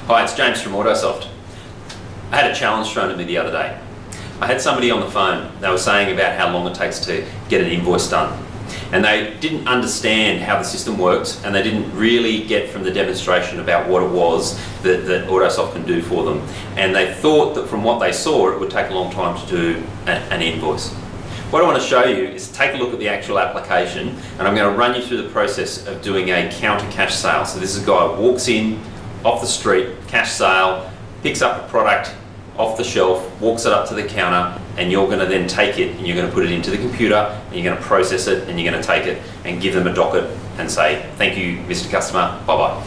Hi, it's James from Autosoft. I had a challenge thrown at me the other day. I had somebody on the phone, they were saying about how long it takes to get an invoice done. And they didn't understand how the system works, and they didn't really get from the demonstration about what it was that Autosoft can do for them. And they thought that from what they saw, it would take a long time to do an invoice. What I want to show you is take a look at the actual application, and I'm going to run you through the process of doing a counter cash sale. So this is a guy who walks in off the street, cash sale, picks up a product off the shelf, walks it up to the counter, and you're going to then take it and you're going to put it into the computer and you're going to process it and you're going to take it and give them a docket and say, thank you, Mr. Customer, bye-bye.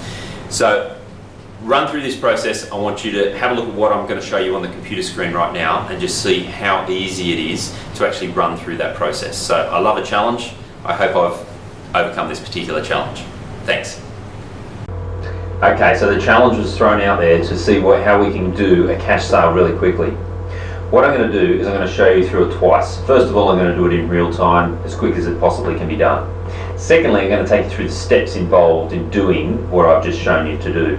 So run through this process. I want you to have a look at what I'm going to show you on the computer screen right now and just see how easy it is to actually run through that process. So I love a challenge. I hope I've overcome this particular challenge. Thanks. Okay, so the challenge was thrown out there to see how we can do a cash sale really quickly. What I'm going to do is I'm going to show you through it twice. First of all, I'm going to do it in real time, as quick as it possibly can be done. Secondly, I'm going to take you through the steps involved in doing what I've just shown you to do.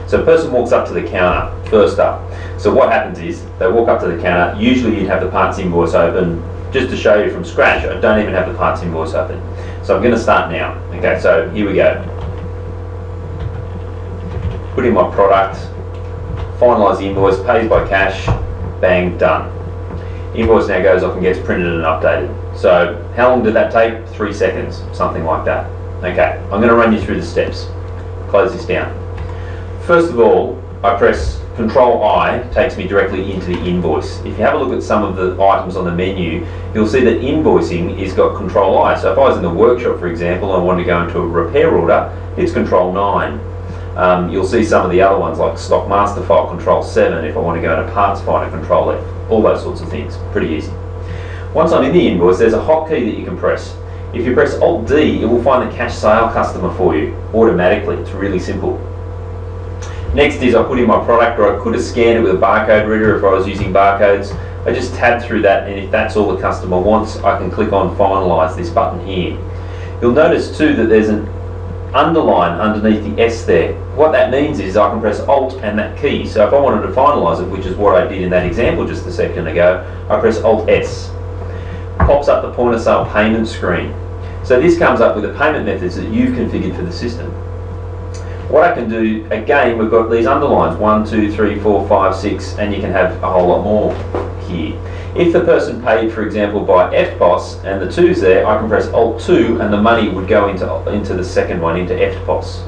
So a person walks up to the counter, first up. So what happens is, they walk up to the counter, usually you'd have the parts invoice open. Just to show you from scratch, I don't even have the parts invoice open. So I'm going to start now. Okay, so here we go. Put in my product, finalise the invoice, pays by cash, bang, done. Invoice now goes off and gets printed and updated. So how long did that take? 3 seconds, something like that. Okay, I'm going to run you through the steps. Close this down. First of all, I press Control-I, takes me directly into the invoice. If you have a look at some of the items on the menu, you'll see that invoicing is got Control-I. So if I was in the workshop, for example, and I wanted to go into a repair order, it's Control-9. You'll see some of the other ones like Stock Master File, Control-7, if I want to go into Parts Finder, Control-F, all those sorts of things. Pretty easy. Once I'm in the invoice, there's a hotkey that you can press. If you press Alt-D, it will find the cash sale customer for you automatically. It's really simple. Next is I put in my product, or I could have scanned it with a barcode reader if I was using barcodes. I just tab through that, and if that's all the customer wants, I can click on Finalise, this button here. You'll notice too that there's an underline underneath the S there. What that means is I can press Alt and that key. So if I wanted to finalise it, which is what I did in that example just a second ago, I press Alt-S. Pops up the point of sale payment screen. So this comes up with the payment methods that you've configured for the system. What I can do, again, we've got these underlines, 1, 2, 3, 4, 5, 6, and you can have a whole lot more here. If the person paid, for example, by FPOS and the 2's there, I can press Alt-2 and the money would go into the second one, into FPOS.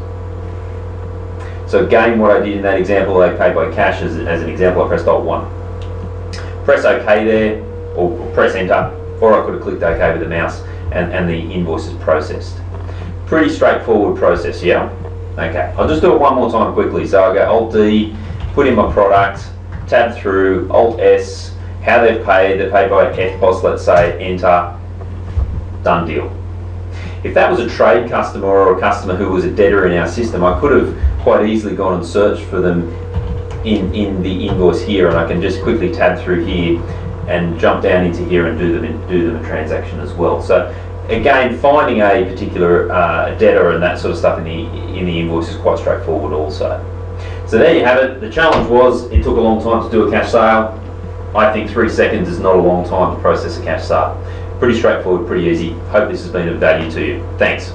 So again, what I did in that example, they paid by cash as an example, I pressed Alt-1. Press OK there, or press Enter, or I could have clicked OK with the mouse and the invoice is processed. Pretty straightforward process, yeah? Okay, I'll just do it one more time quickly. So I'll go Alt-D, put in my product, tab through, Alt-S, how they're paid by FPOS, let's say, enter, done deal. If that was a trade customer or a customer who was a debtor in our system, I could have quite easily gone and searched for them in the invoice here, and I can just quickly tab through here and jump down into here and do them a transaction as well. So again, finding a particular debtor and that sort of stuff in the invoice is quite straightforward also. So there you have it. The challenge was, it took a long time to do a cash sale. I think 3 seconds is not a long time to process a cash sale. Pretty straightforward, pretty easy. Hope this has been of value to you. Thanks.